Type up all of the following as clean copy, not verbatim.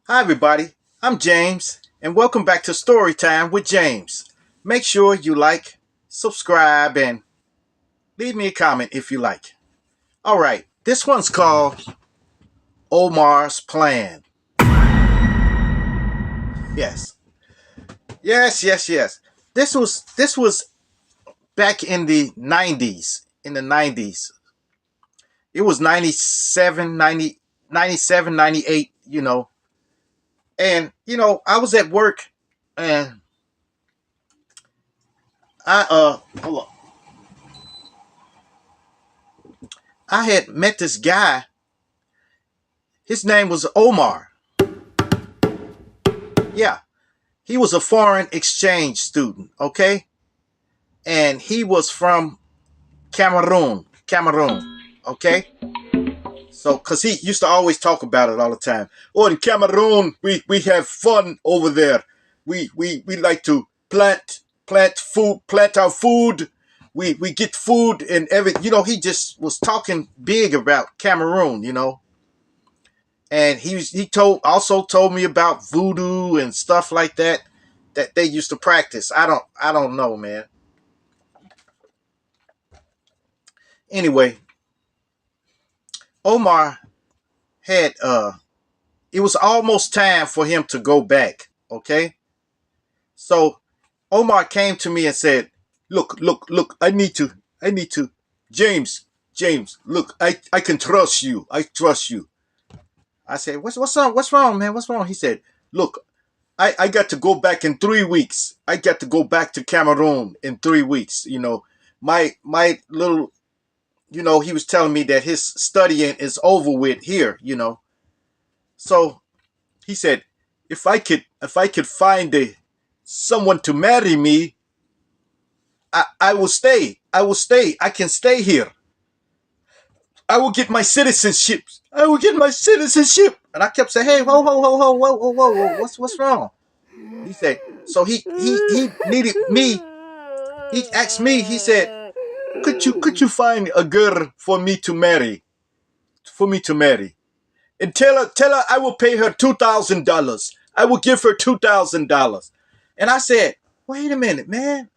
Hi, everybody. I'm James, and welcome back to Storytime with James. Make sure you like, subscribe, and leave me a comment if you like. All right, this one's called Omar's Plan. Yes, yes. This was back in the 90s. In the 90s, it was 97, 90, 97, 98. And I was at work, and hold on. I had met this guy. His name was Omar. Yeah, he was a foreign exchange student, okay? And he was from Cameroon, okay? So, because he used to always talk about it all the time. Oh, in Cameroon, we have fun over there. We like to plant our food. We get food and he just was talking big about Cameroon. And he also told me about voodoo and stuff like that they used to practice. I don't know, man. Anyway, Omar had it was almost time for him to go back, okay? So Omar came to me and said, "Look, I need to James, look, I can trust you. I trust you." I said, "What's wrong, man? What's wrong?" He said, "Look, I got to go back in 3 weeks. I got to go back to Cameroon in 3 weeks. My little, he was telling me that his studying is over with here. So he said, if I could find someone to marry me, I will stay. I will stay. I can stay here. I will get my citizenship. I will get my citizenship." And I kept saying, "Hey, whoa, what's wrong?" He said, so he needed me. He asked me, he said, could you find a girl for me to marry? For me to marry. And tell her I will pay her $2,000. I will give her $2,000. And I said, wait a minute, man.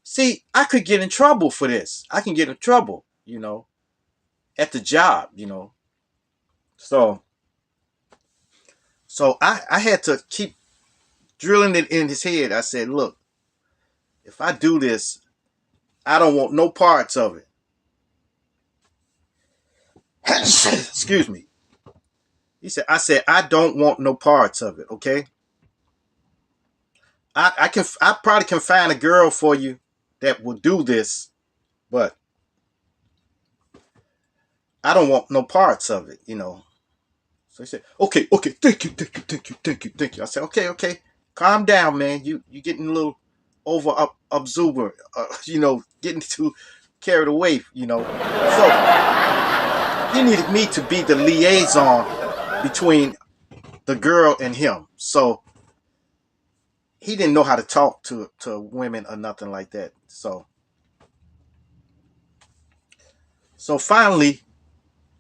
See, I could get in trouble for this. I can get in trouble, at the job. So I had to keep drilling it in his head. I said, look, if I do this, I don't want no parts of it. Excuse me. I said, I don't want no parts of it, okay? I probably can find a girl for you that will do this, but I don't want no parts of it. So he said, okay, thank you. I said, okay, calm down, man. You getting a little over up absorber, getting too carried away. So he needed me to be the liaison between the girl and him. So he didn't know how to talk to women or nothing like that. So finally,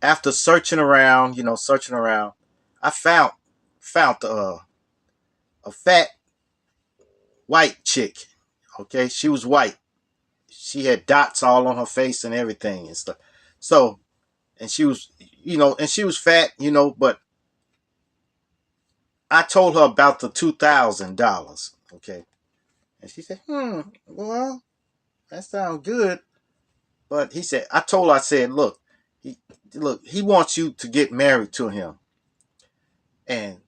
after searching around, I found a fat white chick. Okay, she was white. She had dots all on her face and everything and stuff. So, and she was fat. But I told her about the $2,000. Okay, and she said, well, that sounds good. But I said, he, he wants you to get married to him, and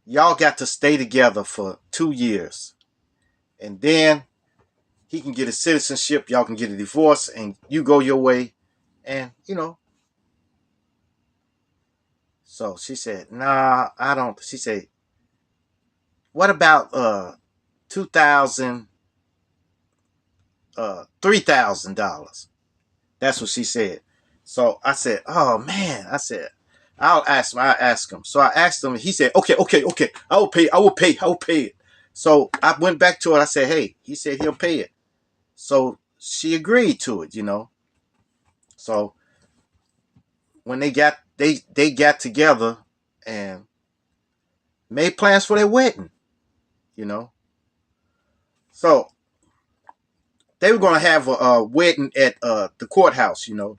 y'all got to stay together for 2 years, and then he can get a citizenship. Y'all can get a divorce, and you go your way, and. So she said, "Nah, I don't." She said, "What about 2,000, $3,000?" That's what she said. So I said, "Oh man," I said, "I'll ask him. I'll ask him." So I asked him, and he said, "Okay. I will pay. I will pay it." So I went back to her. I said, "Hey," he said he'll pay it. So she agreed to it. So when they got together, and made plans for their wedding, you know. So they were gonna have a wedding at the courthouse, you know.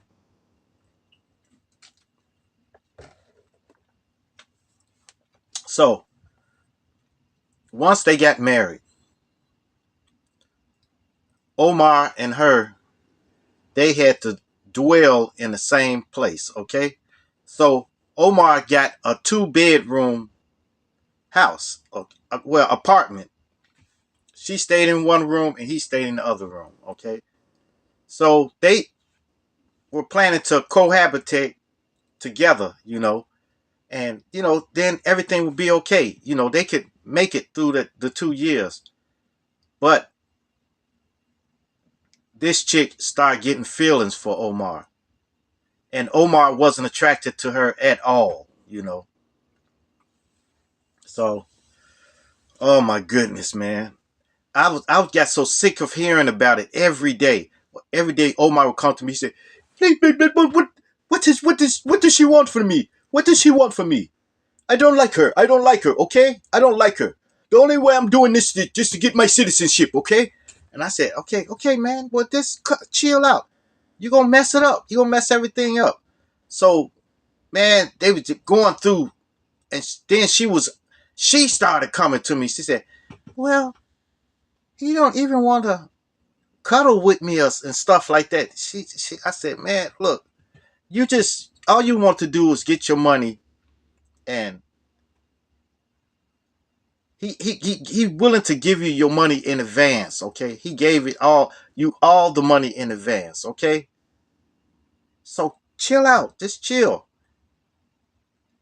So once they got married, Omar and her, they had to dwell in the same place, okay? So Omar got a 2-bedroom house, well, apartment. She stayed in one room and he stayed in the other room, okay? So they were planning to cohabitate together, you know, and, you know, then everything would be okay. You know, they could make it through the 2 years. But this chick started getting feelings for Omar. And Omar wasn't attracted to her at all, you know. So, oh my goodness, man. I got so sick of hearing about it every day. Every day Omar would come to me and say, "Please, what does she want from me? What does she want from me? I don't like her. I don't like her, okay? I don't like her. The only way I'm doing this is just to get my citizenship, okay?" And I said, okay, man. Well, just chill out. You're going to mess it up. You're going to mess everything up. So, man, they was just going through. And then she started coming to me. She said, well, he don't even want to cuddle with me and stuff like that. I said, man, look, all you want to do is get your money, and he's willing to give you your money in advance, okay? He gave all the money in advance, okay? So chill out, just chill.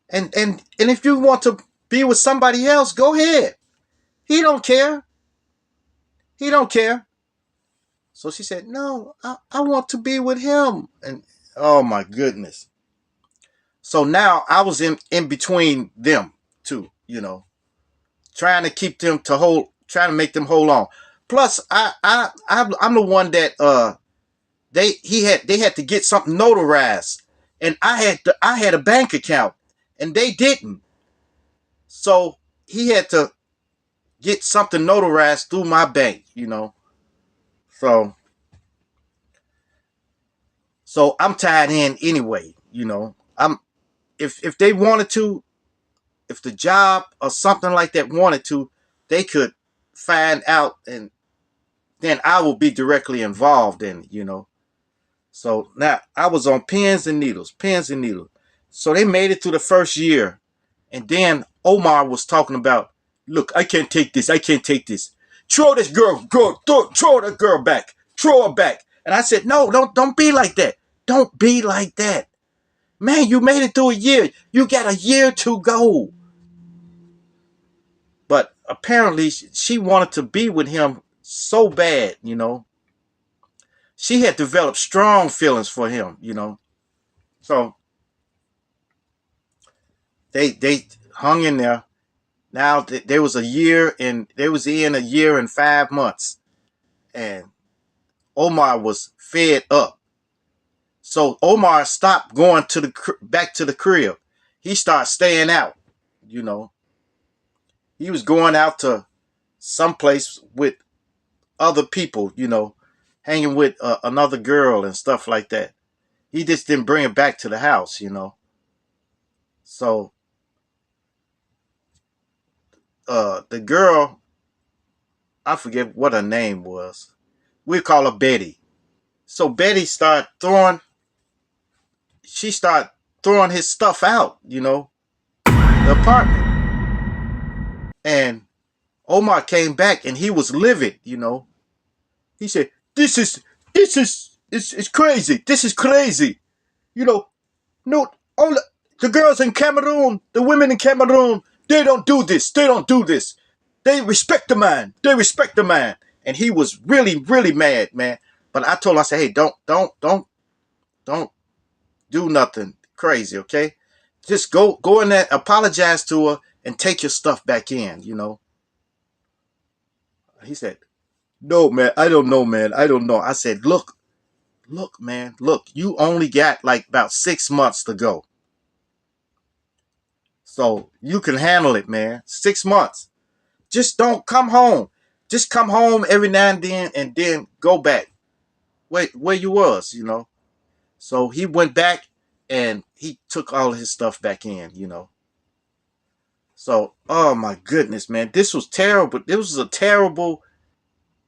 And if you want to be with somebody else, go ahead. He don't care. He don't care. So she said, no, I want to be with him. And oh my goodness. So now I was in between them two, you know, trying to keep them trying to make them hold on. Plus, I'm the one that they had to get something notarized, and I had a bank account, and they didn't. So he had to get something notarized through my bank, you know. So I'm tied in anyway, you know. If they wanted to, if the job or something like that wanted to, they could find out, and then I will be directly involved in it, you know. So now I was on pins and needles, pins and needles. So they made it through the first year. And then Omar was talking about, look, I can't take this. I can't take this. Throw this throw that girl back. Throw her back. And I said, no, don't be like that. Don't be like that. Man, you made it through a year. You got a year to go. But apparently she wanted to be with him so bad, you know. She had developed strong feelings for him, you know. So they hung in there. Now there was a year, and they was in a year and 5 months, and Omar was fed up. So Omar stopped going to back to the crib. He started staying out. You know, he was going out to someplace with other people. You know, hanging with another girl and stuff like that. He just didn't bring it back to the house. You know, so the girl, I forget what her name was. We call her Betty. So Betty started throwing his stuff out, you know, the apartment. And Omar came back and he was livid, you know. He said, it's crazy. This is crazy. You know, no, all the girls in Cameroon, the women in Cameroon, they don't do this. They don't do this. They respect the man. They respect the man. And he was really, really mad, man. But I told him, I said, hey, don't do nothing crazy, okay? Just go in there, apologize to her, and take your stuff back in, you know. He said, no, man, I don't know, man. I don't know. I said, look, man, look, you only got like about 6 months to go. So you can handle it, man. 6 months. Just don't come home. Just come home every now and then go back where you was, So he went back and he took all his stuff back in. So, oh my goodness, man. This was terrible. This was a terrible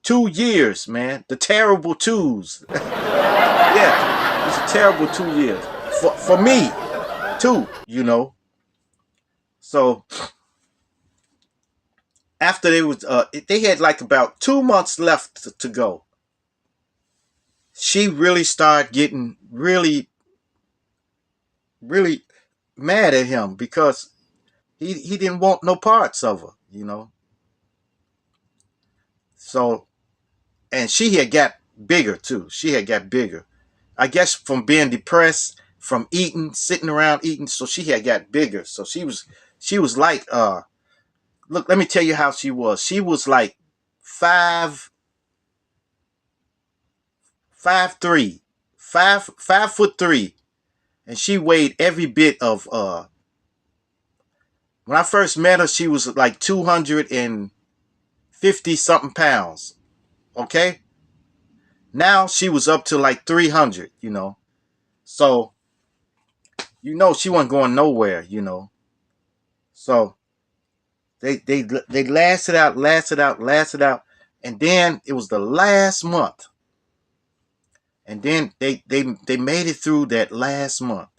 2 years, man. The terrible twos. Yeah, it was a terrible 2 years. For me, too. So after they had like about 2 months left to go. She really started getting really mad at him because he didn't want no parts of her. So, and she had got bigger too. She had got bigger. I guess from being depressed, from eating, sitting around eating, so she had got bigger. So she was like look, let me tell you how she was. She was like 5'3", 5'3", and she weighed every bit of when I first met her, she was like 250 something pounds. Okay? Now she was up to like 300. So, she wasn't going nowhere. So they lasted out, and then it was the last month. And then they made it through that last month.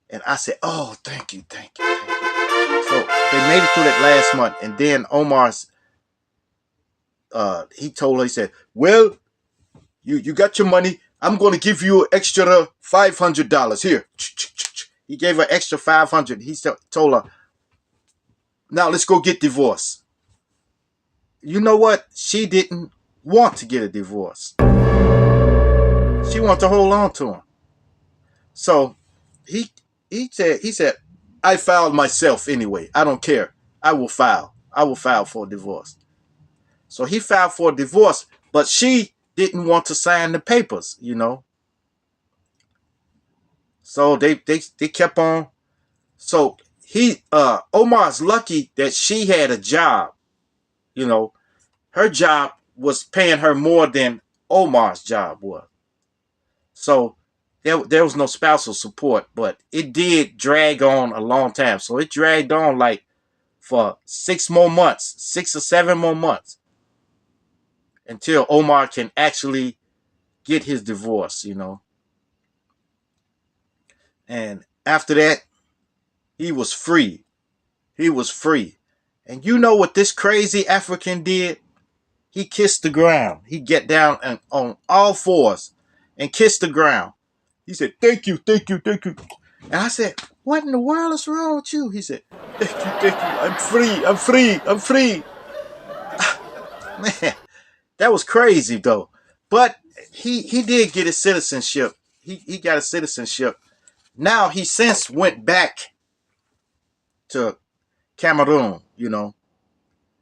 And I said, "Oh, thank you, thank you, thank you." So they made it through that last month, and then Omar's he told her, he said, "Well, you got your money. I'm going to give you an extra $500 here." He gave her extra 500. He told her, "Now let's go get divorced." You know what? She didn't want to get a divorce. She wanted to hold on to him. So he he said, "I filed myself anyway. I don't care. I will file. I will file for a divorce." So he filed for a divorce, but she didn't want to sign the papers. So they kept on. So Omar's lucky that she had a job. Her job was paying her more than Omar's job was. So there was no spousal support, but it did drag on a long time. So it dragged on like for 6 more months, 6 or 7 more months, until Omar can actually get his divorce. And after that, he was free. He was free. And you know what this crazy African did? He kissed the ground. He get down and on all fours and kissed the ground. He said, "Thank you, thank you, thank you." And I said, "What in the world is wrong with you?" He said, "Thank you, thank you. I'm free, I'm free, I'm free." Man, that was crazy though. But he did get his citizenship. He got a citizenship. Now he since went back to Cameroon.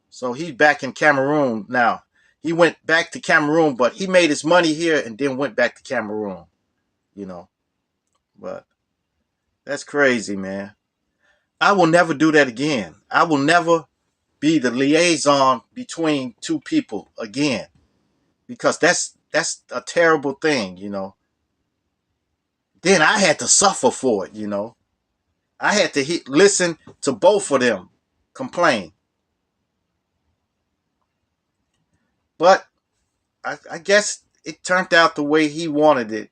So he's back in Cameroon now. He went back to Cameroon, but he made his money here and then went back to Cameroon. You know. But that's crazy, man. I will never do that again. I will never be the liaison between two people again, because that's a terrible thing. Then I had to suffer for it. I had to listen to both of them complain. But I guess it turned out the way he wanted it.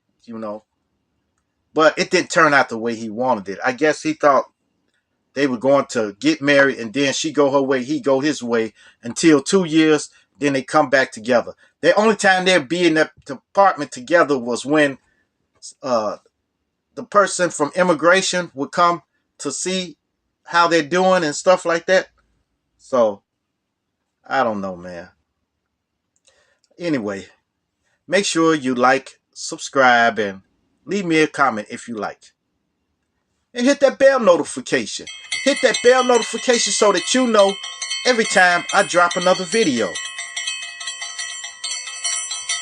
But it didn't turn out the way he wanted it. I guess he thought they were going to get married, and then she go her way, he go his way, until 2 years. Then they come back together. The only time they'd be in that apartment together was when uh, the person from immigration would come to see how they're doing and stuff like that. So I don't know, man. Anyway, make sure you like, subscribe, and leave me a comment if you like. And hit that bell notification. Hit that bell notification so that you know every time I drop another video.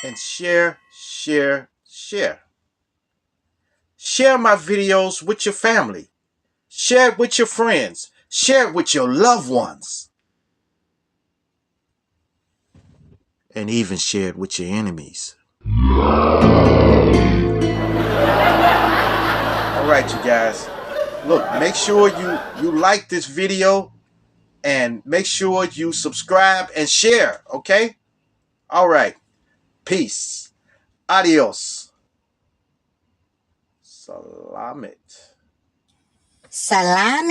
And share, share, share. Share my videos with your family. Share it with your friends. Share it with your loved ones. And even share it with your enemies. All right, you guys. Look, make sure you like this video and make sure you subscribe and share, okay? All right. Peace. Adios. Salamat. Salamat.